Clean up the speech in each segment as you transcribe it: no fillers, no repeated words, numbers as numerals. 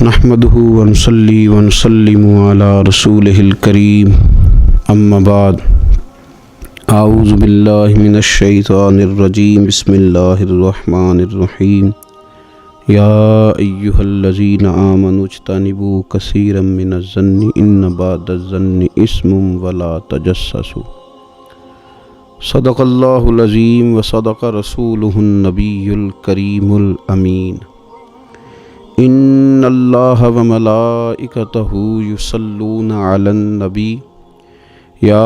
نحمده ونصلي ونسلم على رسوله الكريم اما بعد اعوذ باللہ من الشیطان الرجیم بسم اللہ الرحمن الرحیم یا ایہا الذین آمنوا اجتنبوا کثیرا من الظن ان بعض الظن اثم ولا تجسسوا صدق اللہ العظیم وصدق رسولہ النبی الکریم الامین ان اللہ وملائکتہ یصلون علی النبی یا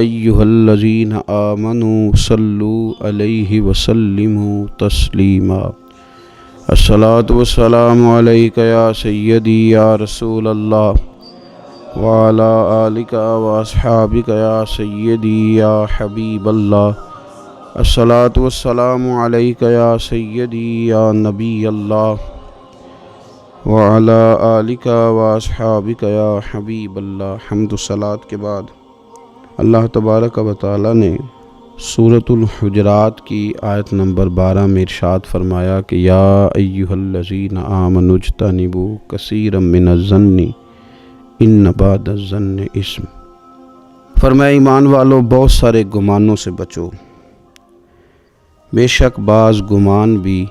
ایہا الذین آمنوا صلوا علیہ وسلموا تسلیما الصلاۃ والسلام علیک یا سیدی یا رسول اللہ وعلی آلک واصحابک یا سیدی یا حبیب اللہ الصلاۃ والسلام علیک یا سیدی یا نبی اللہ وعلی آلک واصحابک یا حبیب اللہ۔ حمد و صلوات کے بعد اللہ تبارک و تعالی نے سورۃ الحجرات کی آیت نمبر 12 میں ارشاد فرمایا کہ یا ایہا الذین آمنوا اجتنبوا کثیرا من الظن ان بعض الظن اثم۔ فرمایا ایمان والو بہت سارے گمانوں سے بچو، بے شک بعض گمان بھی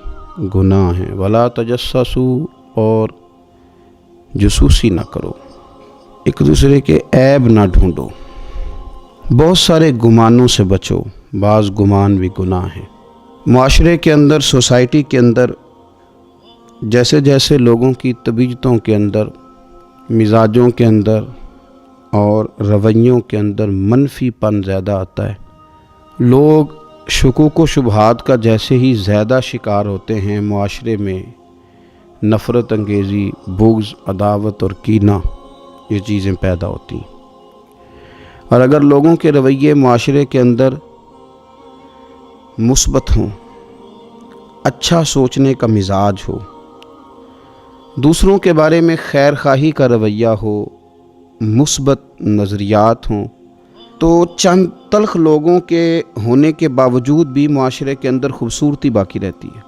گناہ ہیں، ولا تجسسوا اور جاسوسی نہ کرو، ایک دوسرے کے عیب نہ ڈھونڈو۔ بہت سارے گمانوں سے بچو، بعض گمان بھی گناہ ہیں۔ معاشرے کے اندر، سوسائٹی کے اندر جیسے جیسے لوگوں کی طبیعتوں کے اندر، مزاجوں کے اندر اور رویوں کے اندر منفی پن زیادہ آتا ہے، لوگ شکوک و شبہات کا جیسے ہی زیادہ شکار ہوتے ہیں، معاشرے میں نفرت انگیزی، بغض، عداوت اور کینہ یہ چیزیں پیدا ہوتی ہیں۔ اور اگر لوگوں کے رویے معاشرے کے اندر مثبت ہوں، اچھا سوچنے کا مزاج ہو، دوسروں کے بارے میں خیر خواہی کا رویہ ہو، مثبت نظریات ہوں، تو چند تلخ لوگوں کے ہونے کے باوجود بھی معاشرے کے اندر خوبصورتی باقی رہتی ہے۔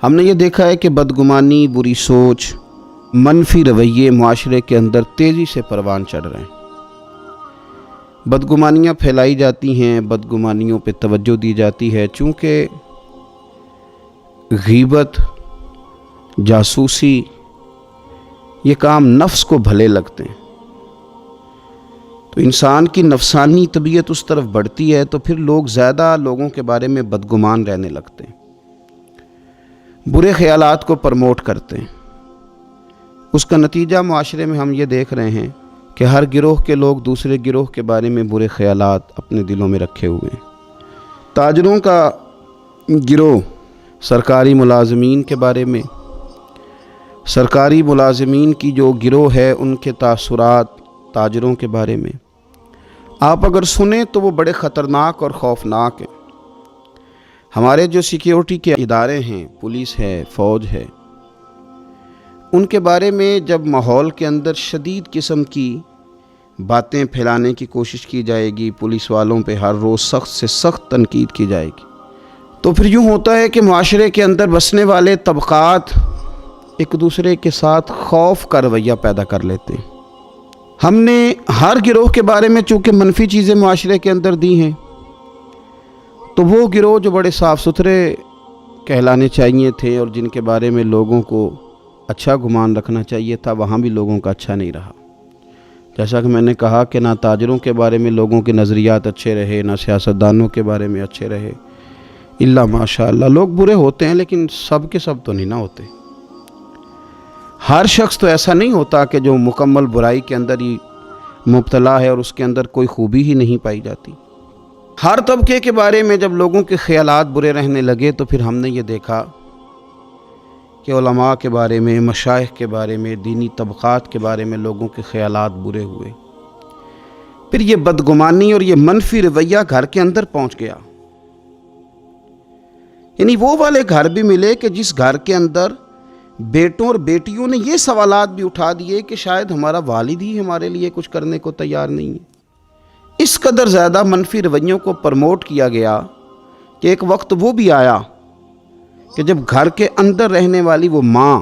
ہم نے یہ دیکھا ہے کہ بدگمانی، بری سوچ، منفی رویے معاشرے کے اندر تیزی سے پروان چڑھ رہے ہیں۔ بدگمانیاں پھیلائی جاتی ہیں، بدگمانیوں پہ توجہ دی جاتی ہے، چونکہ غیبت، جاسوسی یہ کام نفس کو بھلے لگتے ہیں، تو انسان کی نفسانی طبیعت اس طرف بڑھتی ہے، تو پھر لوگ زیادہ لوگوں کے بارے میں بدگمان رہنے لگتے ہیں، برے خیالات کو پرموٹ کرتے ہیں۔ اس کا نتیجہ معاشرے میں ہم یہ دیکھ رہے ہیں کہ ہر گروہ کے لوگ دوسرے گروہ کے بارے میں برے خیالات اپنے دلوں میں رکھے ہوئے ہیں۔ تاجروں کا گروہ سرکاری ملازمین کے بارے میں، سرکاری ملازمین کی جو گروہ ہے ان کے تاثرات تاجروں کے بارے میں آپ اگر سنیں تو وہ بڑے خطرناک اور خوفناک ہیں۔ ہمارے جو سیکیورٹی کے ادارے ہیں، پولیس ہے، فوج ہے، ان کے بارے میں جب ماحول کے اندر شدید قسم کی باتیں پھیلانے کی کوشش کی جائے گی، پولیس والوں پہ ہر روز سخت سے سخت تنقید کی جائے گی، تو پھر یوں ہوتا ہے کہ معاشرے کے اندر بسنے والے طبقات ایک دوسرے کے ساتھ خوف کا رویہ پیدا کر لیتے ہیں۔ ہم نے ہر گروہ کے بارے میں چونکہ منفی چیزیں معاشرے کے اندر دی ہیں، تو وہ گروہ جو بڑے صاف ستھرے کہلانے چاہیے تھے اور جن کے بارے میں لوگوں کو اچھا گمان رکھنا چاہیے تھا، وہاں بھی لوگوں کا اچھا نہیں رہا۔ جیسا کہ میں نے کہا کہ نہ تاجروں کے بارے میں لوگوں کے نظریات اچھے رہے، نہ سیاستدانوں کے بارے میں اچھے رہے، الا ماشاء اللہ لوگ برے ہوتے ہیں، لیکن سب کے سب تو نہیں نہ ہوتے۔ ہر شخص تو ایسا نہیں ہوتا کہ جو مکمل برائی کے اندر ہی مبتلا ہے اور اس کے اندر کوئی خوبی ہی نہیں پائی جاتی۔ ہر طبقے کے بارے میں جب لوگوں کے خیالات برے رہنے لگے تو پھر ہم نے یہ دیکھا کہ علماء کے بارے میں، مشائخ کے بارے میں، دینی طبقات کے بارے میں لوگوں کے خیالات برے ہوئے۔ پھر یہ بدگمانی اور یہ منفی رویہ گھر کے اندر پہنچ گیا، یعنی وہ والے گھر بھی ملے کہ جس گھر کے اندر بیٹوں اور بیٹیوں نے یہ سوالات بھی اٹھا دیے کہ شاید ہمارا والد ہی ہمارے لیے کچھ کرنے کو تیار نہیں ہے۔ اس قدر زیادہ منفی رویوں کو پرموٹ کیا گیا کہ ایک وقت وہ بھی آیا کہ جب گھر کے اندر رہنے والی وہ ماں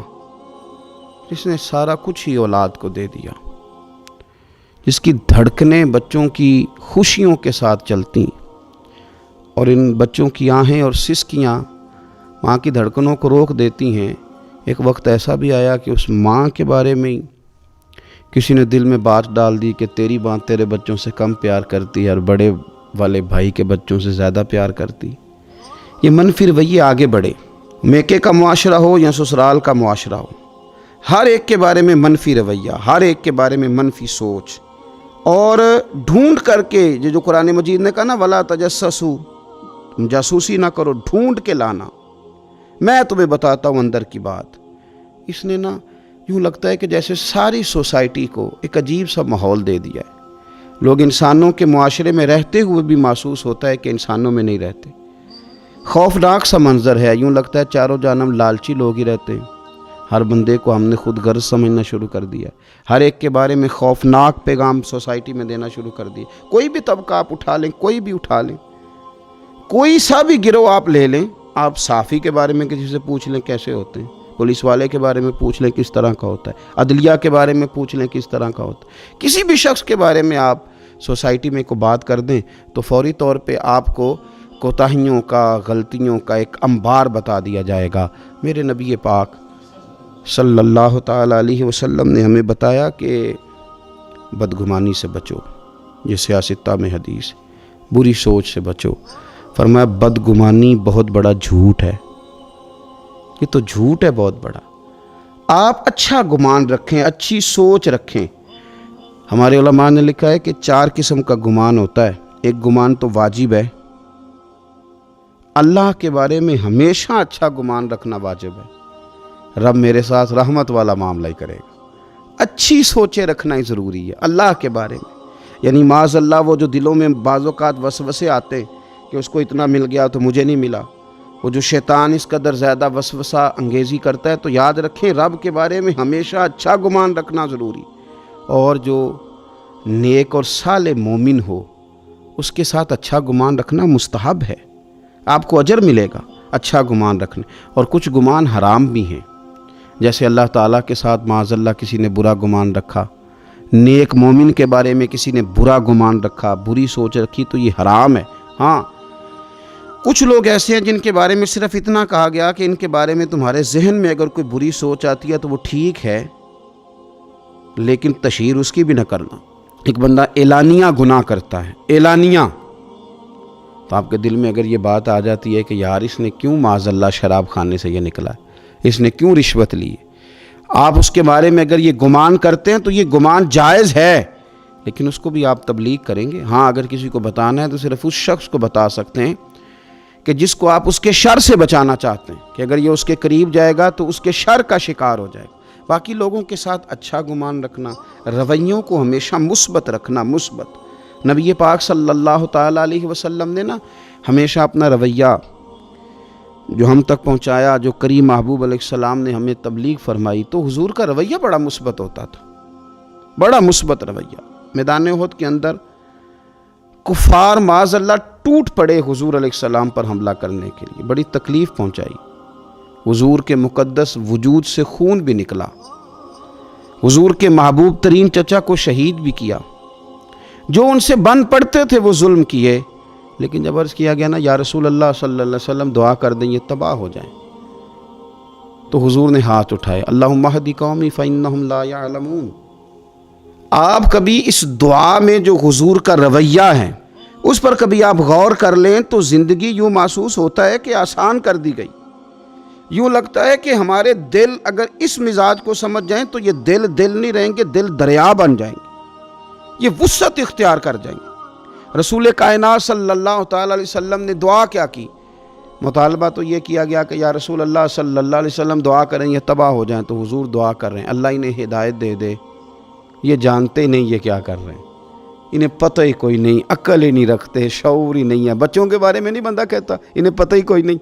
جس نے سارا کچھ ہی اولاد کو دے دیا، جس کی دھڑکنیں بچوں کی خوشیوں کے ساتھ چلتی، اور ان بچوں کی آہیں اور سسکیاں ماں کی دھڑکنوں کو روک دیتی ہیں۔ ایک وقت ایسا بھی آیا کہ اس ماں کے بارے میں ہی کسی نے دل میں بات ڈال دی کہ تیری ماں تیرے بچوں سے کم پیار کرتی ہے اور بڑے والے بھائی کے بچوں سے زیادہ پیار کرتی۔ یہ منفی رویے آگے بڑھے، میکے کا معاشرہ ہو یا سسرال کا معاشرہ ہو، ہر ایک کے بارے میں منفی رویہ، ہر ایک کے بارے میں منفی سوچ، اور ڈھونڈ کر کے جو قرآن مجید نے کہا نا وَلَا تَجَسَّسُوا، تم جاسوسی نہ کرو، ڈھونڈ کے لانا، میں تمہیں بتاتا ہوں اندر کی بات۔ اس نے نا یوں لگتا ہے کہ جیسے ساری سوسائٹی کو ایک عجیب سا ماحول دے دیا ہے۔ لوگ انسانوں کے معاشرے میں رہتے ہوئے بھی محسوس ہوتا ہے کہ انسانوں میں نہیں رہتے۔ خوفناک سا منظر ہے، یوں لگتا ہے چاروں جانب لالچی لوگ ہی رہتے ہیں۔ ہر بندے کو ہم نے خود غرض سمجھنا شروع کر دیا، ہر ایک کے بارے میں خوفناک پیغام سوسائٹی میں دینا شروع کر دیا۔ کوئی بھی طبقہ آپ اٹھا لیں، کوئی بھی اٹھا لیں، کوئی سا بھی گروہ آپ لے لیں، آپ صحافی کے بارے میں کسی سے پوچھ لیں کیسے ہوتے ہیں، پولیس والے کے بارے میں پوچھ لیں کس طرح کا ہوتا ہے، عدلیہ کے بارے میں پوچھ لیں کس طرح کا ہوتا ہے، کسی بھی شخص کے بارے میں آپ سوسائٹی میں کو بات کر دیں تو فوری طور پہ آپ کو کوتاہیوں کا، غلطیوں کا ایک انبار بتا دیا جائے گا۔ میرے نبی پاک صلی اللہ تعالیٰ علیہ وسلم نے ہمیں بتایا کہ بدگمانی سے بچو، یہ سیاستہ میں حدیث، بری سوچ سے بچو۔ فرمایا بدگمانی بہت بڑا جھوٹ ہے، یہ تو جھوٹ ہے بہت بڑا۔ آپ اچھا گمان رکھیں، اچھی سوچ رکھیں۔ ہمارے علماء نے لکھا ہے کہ 4 قسم کا گمان ہوتا ہے۔ ایک گمان تو واجب ہے، اللہ کے بارے میں ہمیشہ اچھا گمان رکھنا واجب ہے، رب میرے ساتھ رحمت والا معاملہ ہی کرے گا۔ اچھی سوچیں رکھنا ہی ضروری ہے اللہ کے بارے میں، یعنی معاذ اللہ وہ جو دلوں میں بعض اوقات وسوسے آتے ہیں کہ اس کو اتنا مل گیا تو مجھے نہیں ملا، وہ جو شیطان اس قدر زیادہ وسوسہ انگیزی کرتا ہے، تو یاد رکھیں رب کے بارے میں ہمیشہ اچھا گمان رکھنا ضروری، اور جو نیک اور صالح مومن ہو اس کے ساتھ اچھا گمان رکھنا مستحب ہے، آپ کو اجر ملے گا اچھا گمان رکھنے۔ اور کچھ گمان حرام بھی ہیں، جیسے اللہ تعالیٰ کے ساتھ معاذ اللہ کسی نے برا گمان رکھا، نیک مومن کے بارے میں کسی نے برا گمان رکھا، بری سوچ رکھی، تو یہ حرام ہے۔ ہاں کچھ لوگ ایسے ہیں جن کے بارے میں صرف اتنا کہا گیا کہ ان کے بارے میں تمہارے ذہن میں اگر کوئی بری سوچ آتی ہے تو وہ ٹھیک ہے، لیکن تشہیر اس کی بھی نہ کرنا۔ ایک بندہ اعلانیہ گناہ کرتا ہے، اعلانیہ، تو آپ کے دل میں اگر یہ بات آ جاتی ہے کہ یار اس نے کیوں معاذ اللہ شراب خانے سے یہ نکلا، اس نے کیوں رشوت لی، آپ اس کے بارے میں اگر یہ گمان کرتے ہیں تو یہ گمان جائز ہے، لیکن اس کو بھی آپ تبلیغ کریں گے۔ ہاں اگر کسی کو بتانا ہے تو صرف اس شخص کو بتا سکتے ہیں کہ جس کو آپ اس کے شر سے بچانا چاہتے ہیں، کہ اگر یہ اس کے قریب جائے گا تو اس کے شر کا شکار ہو جائے گا۔ باقی لوگوں کے ساتھ اچھا گمان رکھنا، رویوں کو ہمیشہ مثبت رکھنا، مثبت۔ نبی پاک صلی اللہ تعالیٰ علیہ وسلم نے نا ہمیشہ اپنا رویہ جو ہم تک پہنچایا، جو کریم محبوب علیہ السلام نے ہمیں تبلیغ فرمائی، تو حضور کا رویہ بڑا مثبت ہوتا تھا، بڑا مثبت رویہ۔ میدان احد کے اندر کفار معاذ اللہ ٹوٹ پڑے حضور علیہ السلام پر حملہ کرنے کے لیے، بڑی تکلیف پہنچائی، حضور کے مقدس وجود سے خون بھی نکلا، حضور کے محبوب ترین چچا کو شہید بھی کیا، جو ان سے بن پڑتے تھے وہ ظلم کیے، لیکن جب عرض کیا گیا نا یا رسول اللہ صلی اللہ علیہ وسلم دعا کر دیں یہ تباہ ہو جائیں، تو حضور نے ہاتھ اٹھائے، اللہم اہد قومی فانہم لا یعلمون۔ آپ کبھی اس دعا میں جو حضور کا رویہ ہے اس پر کبھی آپ غور کر لیں تو زندگی یوں محسوس ہوتا ہے کہ آسان کر دی گئی، یوں لگتا ہے کہ ہمارے دل اگر اس مزاج کو سمجھ جائیں تو یہ دل نہیں رہیں گے، دل دریا بن جائیں گے، یہ وسعت اختیار کر جائیں گے۔ رسول کائنات صلی اللہ تعالیٰ علیہ وسلم نے دعا کیا کی؟ مطالبہ تو یہ کیا گیا کہ یا رسول اللہ صلی اللہ علیہ وسلم دعا کریں یہ تباہ ہو جائیں، تو حضور دعا کر رہے ہیں اللہ انہیں ہدایت دے دے، یہ جانتے نہیں یہ کیا کر رہے ہیں، انہیں پتہ ہی کوئی نہیں، عقل ہی نہیں رکھتے، شعور ہی نہیں ہے۔ بچوں کے بارے میں نہیں بندہ کہتا انہیں پتہ ہی کوئی نہیں،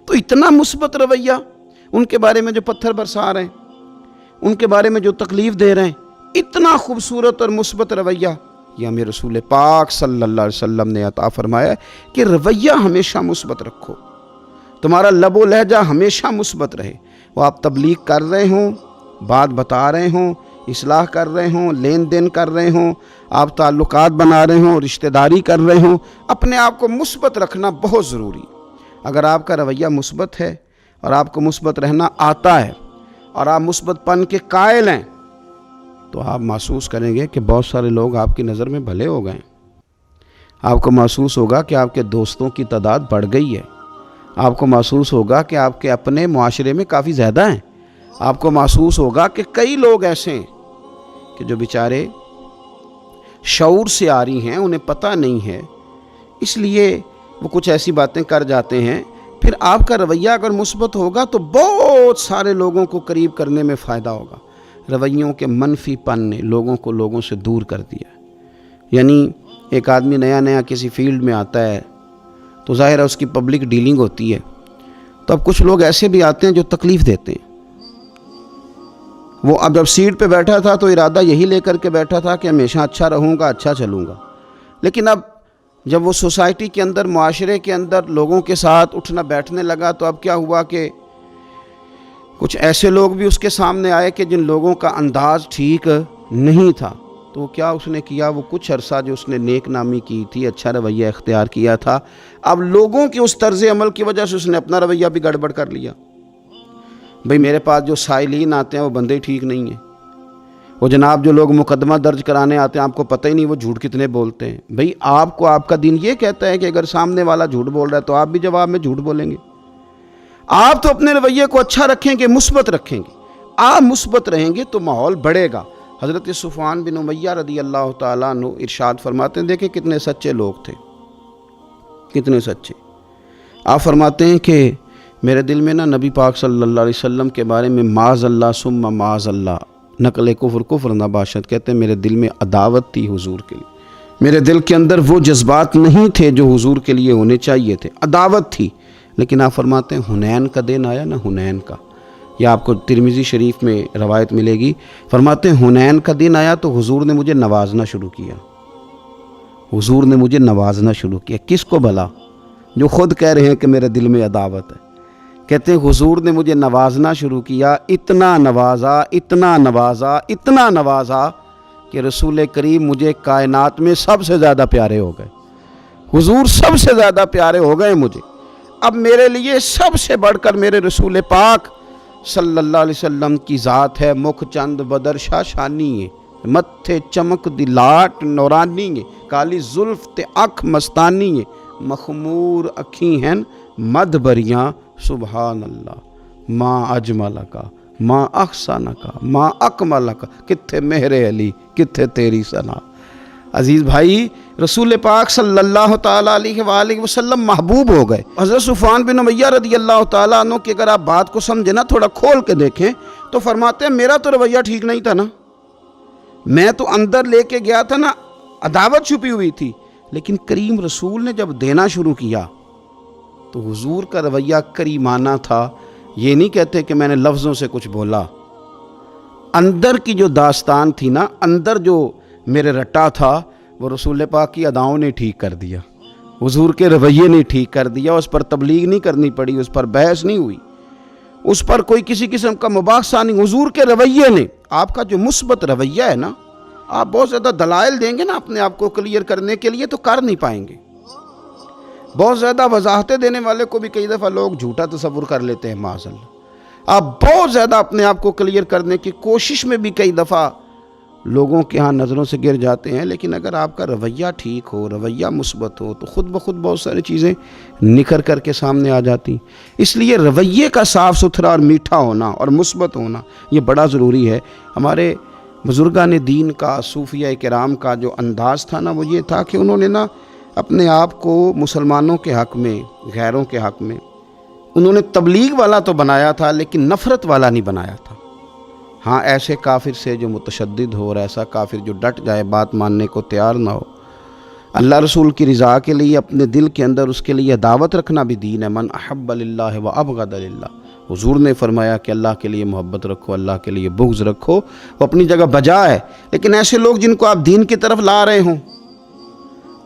تو اتنا مثبت رویہ، ان کے بارے میں جو پتھر برسا رہے ہیں، ان کے بارے میں جو تکلیف دے رہے ہیں، اتنا خوبصورت اور مثبت رویہ یہ ہمیں رسول پاک صلی اللہ علیہ وسلم نے عطا فرمایا ہے کہ رویہ ہمیشہ مثبت رکھو، تمہارا لب و لہجہ ہمیشہ مثبت رہے۔ وہ آپ تبلیغ کر رہے ہوں، بات بتا رہے ہوں، اصلاح کر رہے ہوں، لین دین کر رہے ہوں، آپ تعلقات بنا رہے ہوں، رشتہ داری کر رہے ہوں، اپنے آپ کو مثبت رکھنا بہت ضروری ہے۔ اگر آپ کا رویہ مثبت ہے اور آپ کو مثبت رہنا آتا ہے اور آپ مثبت پن کے قائل ہیں، تو آپ محسوس کریں گے کہ بہت سارے لوگ آپ کی نظر میں بھلے ہو گئے۔ آپ کو محسوس ہوگا کہ آپ کے دوستوں کی تعداد بڑھ گئی ہے۔ آپ کو محسوس ہوگا کہ آپ کے اپنے معاشرے میں کافی زیادہ ہیں۔ آپ کو محسوس ہوگا کہ کئی لوگ ایسے ہیں کہ جو بیچارے شعور سے عاری ہیں، انہیں پتہ نہیں ہے، اس لیے وہ کچھ ایسی باتیں کر جاتے ہیں۔ پھر آپ کا رویہ اگر مثبت ہوگا تو بہت سارے لوگوں کو قریب کرنے میں فائدہ ہوگا۔ رویوں کے منفی پن نے لوگوں کو لوگوں سے دور کر دیا۔ یعنی ایک آدمی نیا نیا کسی فیلڈ میں آتا ہے تو ظاہر ہے اس کی پبلک ڈیلنگ ہوتی ہے، تو اب کچھ لوگ ایسے بھی آتے ہیں جو تکلیف دیتے ہیں۔ وہ اب جب سیٹ پہ بیٹھا تھا تو ارادہ یہی لے کر کے بیٹھا تھا کہ ہمیشہ اچھا رہوں گا، اچھا چلوں گا، لیکن اب جب وہ سوسائٹی کے اندر، معاشرے کے اندر لوگوں کے ساتھ اٹھنا بیٹھنے لگا تو اب کیا ہوا کہ کچھ ایسے لوگ بھی اس کے سامنے آئے کہ جن لوگوں کا انداز ٹھیک نہیں تھا۔ تو کیا اس نے کیا، وہ کچھ عرصہ جو اس نے نیک نامی کی تھی، اچھا رویہ اختیار کیا تھا، اب لوگوں کی اس طرز عمل کی وجہ سے اس نے اپنا رویہ بھی گڑبڑ کر لیا۔ بھئی میرے پاس جو سائلین آتے ہیں وہ بندے ٹھیک نہیں ہیں، وہ جناب جو لوگ مقدمہ درج کرانے آتے ہیں آپ کو پتہ ہی نہیں وہ جھوٹ کتنے بولتے ہیں۔ بھئی آپ کو آپ کا دین یہ کہتا ہے کہ اگر سامنے والا جھوٹ بول رہا ہے تو آپ بھی جواب میں جھوٹ بولیں گے۔ آپ تو اپنے رویے کو اچھا رکھیں گے، مثبت رکھیں گے، آپ مثبت رہیں گے تو ماحول بڑھے گا۔ حضرت صفوان بن امیہ رضی اللہ تعالیٰ عنہ ارشاد فرماتے ہیں، دیکھیں کتنے سچے لوگ تھے، کتنے سچے۔ آپ فرماتے ہیں کہ میرے دل میں نبی پاک صلی اللہ علیہ وسلم کے بارے میں معاذ اللہ ثم معاذ اللہ، نقل کفر نباشت، کہتے ہیں میرے دل میں عداوت تھی حضور کے لیے، میرے دل کے اندر وہ جذبات نہیں تھے جو حضور کے لیے ہونے چاہیے تھے، عداوت تھی۔ لیکن آپ فرماتے ہیں حنین کا دن آیا نا، حنین کا، یا آپ کو ترمذی شریف میں روایت ملے گی، فرماتے ہیں حنین کا دن آیا تو حضور نے مجھے نوازنا شروع کیا، حضور نے مجھے نوازنا شروع کیا۔ کس کو بھلا؟ جو خود کہہ رہے ہیں کہ میرے دل میں عداوت ہے۔ کہتے ہیں حضور نے مجھے نوازنا شروع کیا، اتنا نوازا، اتنا نوازا، اتنا نوازا کہ رسول کریم مجھے کائنات میں سب سے زیادہ پیارے ہو گئے۔ حضور سب سے زیادہ پیارے ہو گئے مجھے۔ اب میرے لیے سب سے بڑھ کر میرے رسول پاک صلی اللہ علیہ وسلم کی ذات ہے۔ مکھ چند بدر شاشانی ہے، متھے چمک دی لاٹ نورانی ہے، کالی زلف تے اکھ مستانی ہے، مخمور اکھی ہیں مد بریاں، سبحان اللہ ما اجمل کا، ما احسن کا، ما اکمل کا، کتھے مہر علی، کتھے تیری ثنا۔ عزیز بھائی، رسول پاک صلی اللہ تعالیٰ علیہ وآلہ وسلم محبوب ہو گئے۔ حضرت صفوان بن امیہ رضی اللہ تعالیٰ عنہ کی اگر آپ بات کو سمجھیں نا، تھوڑا کھول کے دیکھیں تو فرماتے ہیں میرا تو رویہ ٹھیک نہیں تھا نا، میں تو اندر لے کے گیا تھا نا، عداوت چھپی ہوئی تھی، لیکن کریم رسول نے جب دینا شروع کیا تو حضور کا رویہ کریمانہ تھا۔ یہ نہیں کہتے کہ میں نے لفظوں سے کچھ بولا، اندر کی جو داستان تھی نا، اندر جو میرے رٹا تھا، وہ رسول پاک کی اداؤں نے ٹھیک کر دیا، حضور کے رویے نے ٹھیک کر دیا۔ اس پر تبلیغ نہیں کرنی پڑی، اس پر بحث نہیں ہوئی، اس پر کوئی کسی قسم کا مباحثہ نہیں، حضور کے رویے نے۔ آپ کا جو مثبت رویہ ہے نا، آپ بہت زیادہ دلائل دیں گے نا اپنے آپ کو کلیئر کرنے کے لیے تو کر نہیں پائیں گے۔ بہت زیادہ وضاحتیں دینے والے کو بھی کئی دفعہ لوگ جھوٹا تصور کر لیتے ہیں، معاذ اللہ۔ آپ بہت زیادہ اپنے آپ کو کلیئر کرنے کی کوشش میں بھی کئی دفعہ لوگوں کے ہاں نظروں سے گر جاتے ہیں، لیکن اگر آپ کا رویہ ٹھیک ہو، رویہ مثبت ہو، تو خود بخود بہت ساری چیزیں نکھر کر کے سامنے آ جاتی ہیں۔ اس لیے رویے کا صاف ستھرا اور میٹھا ہونا اور مثبت ہونا یہ بڑا ضروری ہے۔ ہمارے بزرگان دین کا، صوفیہ کرام کا جو انداز تھا نا، وہ یہ تھا کہ انہوں نے نا اپنے آپ کو مسلمانوں کے حق میں، غیروں کے حق میں، انہوں نے تبلیغ والا تو بنایا تھا لیکن نفرت والا نہیں بنایا تھا۔ ہاں، ایسے کافر سے جو متشدد ہو اور ایسا کافر جو ڈٹ جائے، بات ماننے کو تیار نہ ہو، اللہ رسول کی رضا کے لیے اپنے دل کے اندر اس کے لیے دعوت رکھنا بھی دین ہے۔ من احب للہ و ابغض للہ، حضور نے فرمایا کہ اللہ کے لیے محبت رکھو، اللہ کے لیے بغض رکھو، وہ اپنی جگہ بجا ہے۔ لیکن ایسے لوگ جن کو آپ دین کی طرف لا رہے ہوں،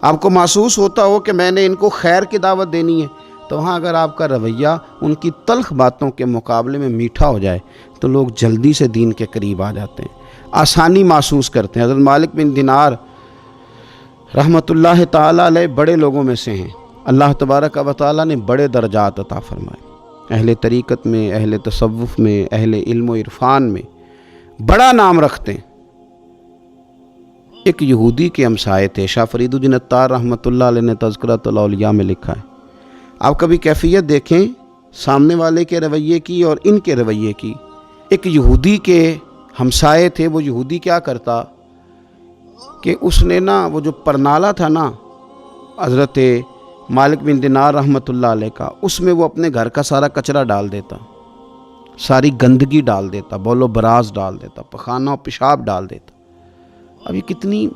آپ کو محسوس ہوتا ہو کہ میں نے ان کو خیر کی دعوت دینی ہے، تو وہاں اگر آپ کا رویہ ان کی تلخ باتوں کے مقابلے میں میٹھا ہو جائے تو لوگ جلدی سے دین کے قریب آ جاتے ہیں، آسانی محسوس کرتے ہیں۔ حضرت مالک بن دینار رحمۃ اللہ تعالیٰ علیہ بڑے لوگوں میں سے ہیں، اللہ تبارک و تعالیٰ نے بڑے درجات عطا فرمائے، اہل طریقت میں، اہل تصوف میں، اہل علم و عرفان میں بڑا نام رکھتے ہیں۔ ایک یہودی کے ہمسائے تھے، شاہ فرید الدین عطار رحمۃ اللہ علیہ نے تذکرۃ الاولیاء میں لکھا ہے۔ آپ کبھی کیفیت دیکھیں سامنے والے کے رویے کی اور ان کے رویے کی۔ ایک یہودی کے ہمسائے تھے، وہ یہودی کیا کرتا کہ اس نے وہ جو پرنالہ تھا حضرت مالک بن دینار رحمۃ اللہ علیہ کا، اس میں وہ اپنے گھر کا سارا کچرا ڈال دیتا، ساری گندگی ڈال دیتا، بول و براز ڈال دیتا، پخانہ و پیشاب ڈال دیتا۔ اب یہ کتنی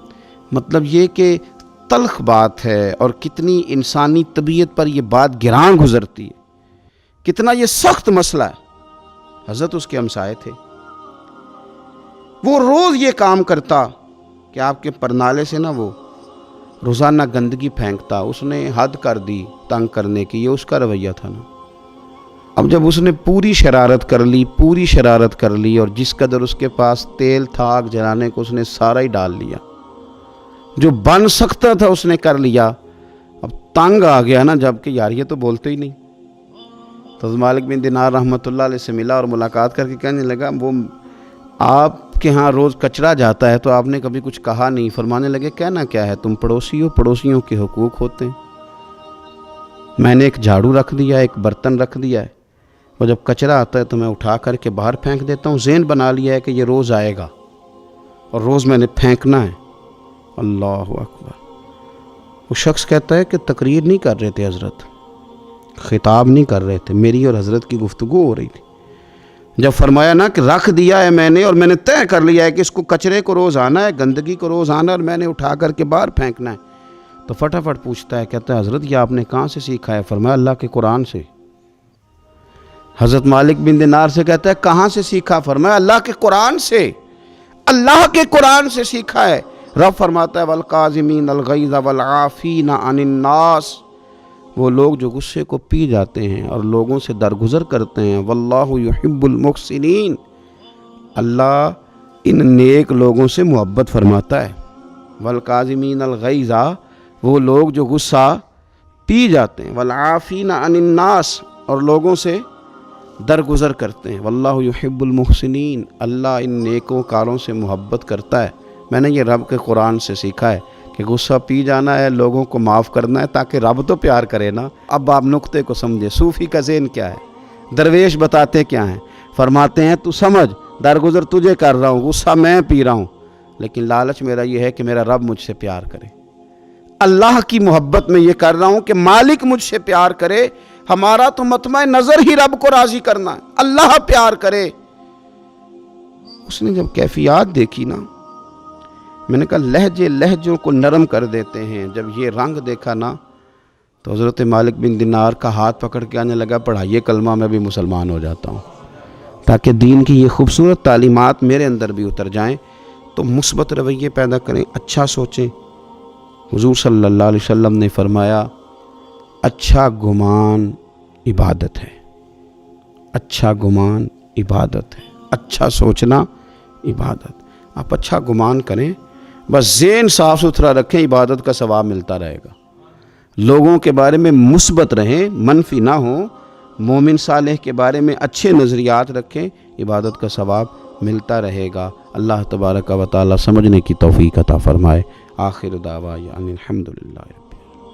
یہ کہ تلخ بات ہے، اور کتنی انسانی طبیعت پر یہ بات گران گزرتی ہے، کتنا یہ سخت مسئلہ ہے۔ حضرت اس کے ہمسائے تھے، وہ روز یہ کام کرتا کہ آپ کے پرنالے سے وہ روزانہ گندگی پھینکتا۔ اس نے حد کر دی تنگ کرنے کی، یہ اس کا رویہ تھا اب جب اس نے پوری شرارت کر لی اور جس قدر اس کے پاس تیل تھا آگ جلانے کو، اس نے سارا ہی ڈال لیا، جو بن سکتا تھا اس نے کر لیا۔ اب تنگ آ گیا جبکہ یار یہ تو بولتے ہی نہیں۔ تو حضرت مالک بن دینار رحمۃ اللہ علیہ سے ملا اور ملاقات کر کے کہنے لگا، وہ آپ کے ہاں روز کچرا جاتا ہے تو آپ نے کبھی کچھ کہا نہیں۔ فرمانے لگے، کہنا کیا ہے، تم پڑوسی ہو، پڑوسیوں کے حقوق ہوتے ہیں۔ میں نے ایک جھاڑو رکھ دیا، ایک برتن رکھ دیا ہے، وہ جب کچرا آتا ہے تو میں اٹھا کر کے باہر پھینک دیتا ہوں، ذہن بنا لیا ہے کہ یہ روز آئے گا اور روز میں نے پھینکنا ہے۔ اللہ اکبر۔ وہ شخص کہتا ہے کہ تقریر نہیں کر رہے تھے حضرت، خطاب نہیں کر رہے تھے، میری اور حضرت کی گفتگو ہو رہی تھی۔ جب فرمایا کہ رکھ دیا ہے میں نے، اور میں نے طے کر لیا ہے کہ اس کو کچرے کو روز آنا ہے، گندگی کو روز آنا ہے، اور میں نے اٹھا کر کے باہر پھینکنا ہے، تو فٹافٹ پوچھتا ہے، کہتا ہے حضرت یہ آپ نے کہاں سے سیکھا ہے؟ فرمایا اللہ کے قرآن سے۔ حضرت مالک بن دینار سے کہتا ہے کہاں سے سیکھا؟ فرمایا اللہ کے قرآن سے، اللہ کے قرآن سے سیکھا ہے۔ رب فرماتا ہے والقاظمین الغیظ والعافین عن الناس، وہ لوگ جو غصے کو پی جاتے ہیں اور لوگوں سے درگزر کرتے ہیں، واللہ یحب المحسنین، اللہ ان نیک لوگوں سے محبت فرماتا ہے۔ والقاظمین الغیظ، وہ لوگ جو غصہ پی جاتے ہیں، والعافین عن الناس، اور لوگوں سے درگزر کرتے ہیں، واللہ یحب المحسنین، اللہ ان نیکوں کاروں سے محبت کرتا ہے۔ میں نے یہ رب کے قرآن سے سیکھا ہے کہ غصہ پی جانا ہے، لوگوں کو معاف کرنا ہے، تاکہ رب تو پیار کرے نا۔ اب آپ نقطے کو سمجھے، صوفی کا ذہن کیا ہے، درویش بتاتے کیا ہیں، فرماتے ہیں تو سمجھ درگزر تجھے کر رہا ہوں، غصہ میں پی رہا ہوں، لیکن لالچ میرا یہ ہے کہ میرا رب مجھ سے پیار کرے، اللہ کی محبت میں یہ کر رہا ہوں کہ مالک مجھ سے پیار کرے۔ ہمارا تو مطمع نظر ہی رب کو راضی کرنا ہے، اللہ پیار کرے۔ اس نے جب کیفیات دیکھی میں نے کہا لہجوں کو نرم کر دیتے ہیں، جب یہ رنگ دیکھا تو حضرت مالک بن دینار کا ہاتھ پکڑ کے آنے لگا، پڑھائیے کلمہ، میں بھی مسلمان ہو جاتا ہوں، تاکہ دین کی یہ خوبصورت تعلیمات میرے اندر بھی اتر جائیں۔ تو مثبت رویے پیدا کریں، اچھا سوچیں۔ حضور صلی اللہ علیہ وسلم نے فرمایا اچھا گمان عبادت ہے، اچھا گمان عبادت ہے، اچھا سوچنا عبادت۔ آپ اچھا گمان کریں، بس ذہن صاف ستھرا رکھیں، عبادت کا ثواب ملتا رہے گا۔ لوگوں کے بارے میں مثبت رہیں، منفی نہ ہوں، مومن صالح کے بارے میں اچھے نظریات رکھیں، عبادت کا ثواب ملتا رہے گا۔ اللہ تبارک و تعالی سمجھنے کی توفیق عطا فرمائے۔ آخر دعوانا الحمدللہ۔